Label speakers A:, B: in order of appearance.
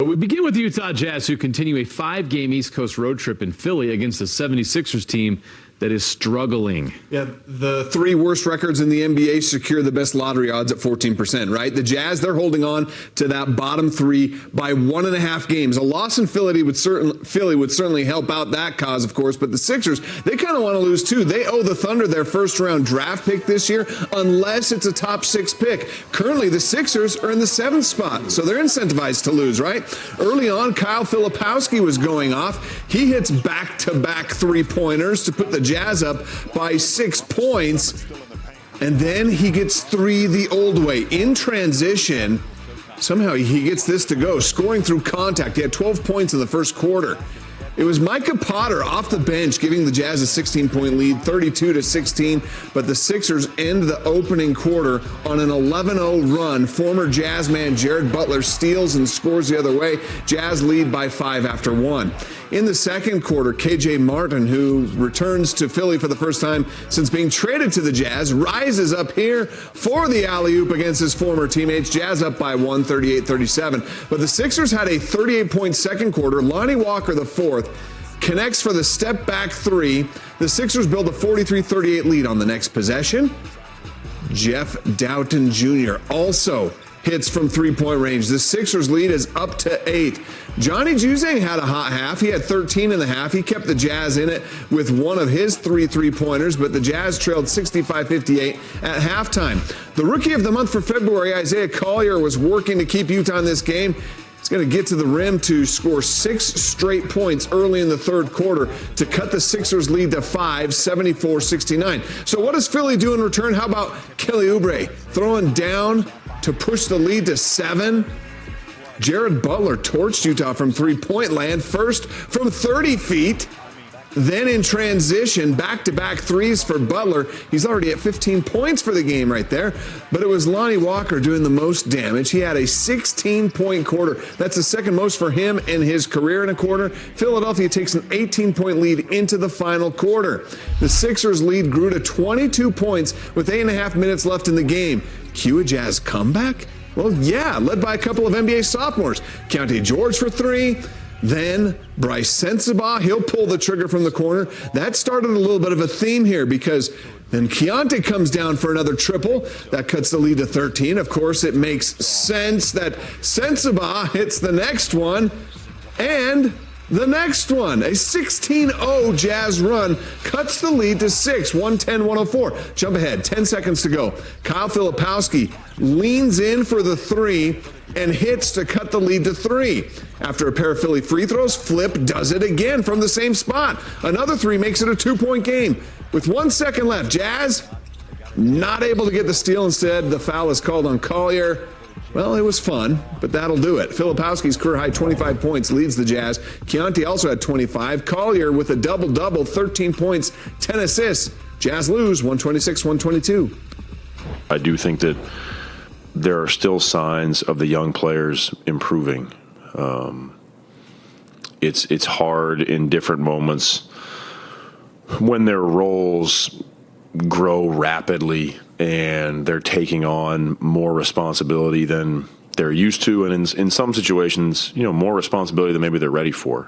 A: We begin with the Utah Jazz, who continue a 5-game East Coast road trip in Philly against the 76ers team that is struggling.
B: Yeah, the 3 worst records in the NBA secure the best lottery odds at 14%, right? The Jazz, they're holding on to that bottom 3 by 1.5 games. A loss in Philly would certainly help out that cause, of course, but the Sixers, they kind of want to lose too. They owe the Thunder their first-round draft pick this year unless it's a top 6 pick. Currently, the Sixers are in the 7th spot, so they're incentivized to lose, right? Early on, Kyle Filipowski was going off. He hits back-to-back 3-pointers to put the Jazz up by 6 points, and then he gets 3 the old way. In transition, somehow he gets this to go, scoring through contact. He had 12 points in the first quarter. It was Micah Potter off the bench giving the Jazz a 16-point lead, 32-16, but the Sixers end the opening quarter on an 11-0 run. Former Jazz man Jared Butler steals and scores the other way. Jazz lead by 5 after 1. In the second quarter, KJ Martin, who returns to Philly for the first time since being traded to the Jazz, rises up here for the alley-oop against his former teammates. Jazz up by 1, 38-37. But the Sixers had a 38-point second quarter. Lonnie Walker, the fourth, connects for the step-back 3. The Sixers build a 43-38 lead on the next possession. Jeff Doughton Jr. also hits from 3-point range. The Sixers lead is up to 8. Johnny Juzang had a hot half. He had 13 in the half. He kept the Jazz in it with one of his 3 3-pointers, but the Jazz trailed 65-58 at halftime. The Rookie of the Month for February, Isaiah Collier, was working to keep Utah in this game. He's going to get to the rim to score 6 straight points early in the third quarter to cut the Sixers lead to 5, 74-69. So what does Philly do in return? How about Kelly Oubre throwing down to push the lead to 7? Jared Butler torched Utah from 3-point land, first from 30 feet. Then in transition, back-to-back 3s for Butler. He's already at 15 points for the game right there. But it was Lonnie Walker doing the most damage. He had a 16-point quarter. That's the second most for him in his career in a quarter. Philadelphia takes an 18-point lead into the final quarter. The Sixers' lead grew to 22 points with 8.5 minutes left in the game. Cue a Jazz comeback? Well, yeah, led by a couple of NBA sophomores. Keyonte George for 3. Then Bryce Sensabaugh, he'll pull the trigger from the corner. That started a little bit of a theme here because then Keyonte comes down for another triple. That cuts the lead to 13. Of course, it makes sense that Sensabaugh hits the next one and the next one. A 16-0 Jazz run cuts the lead to 6, 110-104. Jump ahead, 10 seconds to go. Kyle Filipowski leans in for the 3 and hits to cut the lead to 3. After a pair of Philly free throws, Flip does it again from the same spot. Another 3 makes it a 2-point game. With 1 second left, Jazz not able to get the steal. Instead, the foul is called on Collier. Well, it was fun, but that'll do it. Filipowski's career-high 25 points leads the Jazz. Keyonte also had 25. Collier with a double-double, 13 points, 10 assists. Jazz lose 126-122.
C: I do think that there are still signs of the young players improving. It's hard in different moments when their roles grow rapidly and they're taking on more responsibility than they're used to, and in some situations, more responsibility than maybe they're ready for.